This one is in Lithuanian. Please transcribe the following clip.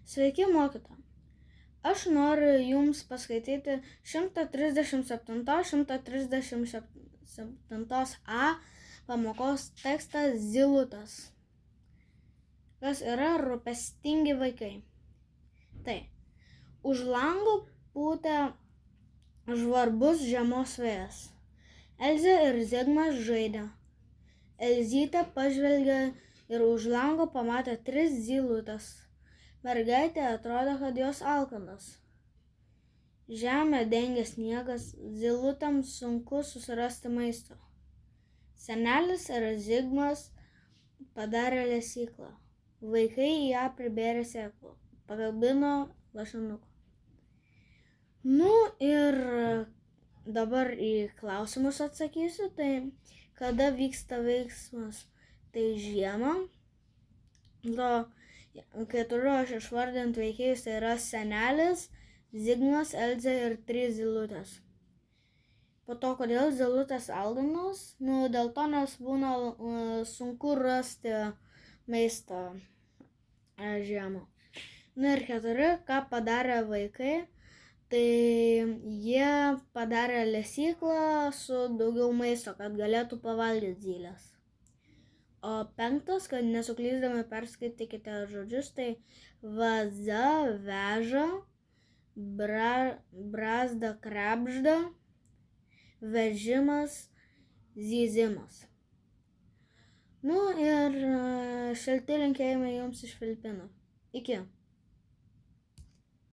Sveiki, mokytoja. Aš noriu jums paskaityti 137-137a pamokos tekstą Zylutės. Kas yra rūpestingi vaikai? Tai, už lango pūtė žvarbus žiemos vėjas. Elzė ir Zigmas žaidė. Elzytė pažvelgė ir už lango pamatė 3 zylutes. Mergaitė atrodė, kad jos alkanos. Žemę dengė sniegas, zylutėms sunku susirasti maisto. Senelis ir Zigmas padarė lesyklą. Vaikai į ją pribėrė sėklų, pakabino lašinukų. Ir dabar į klausimus atsakysiu. Tai kada vyksta veiksmas? Tai žiemą. Kai turiu aš išvardinti veikėjus, tai yra senelis, Zigmas, Elzė ir 3 zylutės. Po to, kodėl zylutės alkanos? Dėl to, nes būna sunku rasti maistą žiemą. Ir 4, ką padarė vaikai, tai jie padarė lesyklą su daugiau maisto, kad galėtų pavalgyti zylės. O 5, kad nesuklysdami perskaitykite žodžius, tai vaza veža, brazda krebžda, vežimas zyzimas. Ir šilti linkėjimai jums iš Filipinų. Iki.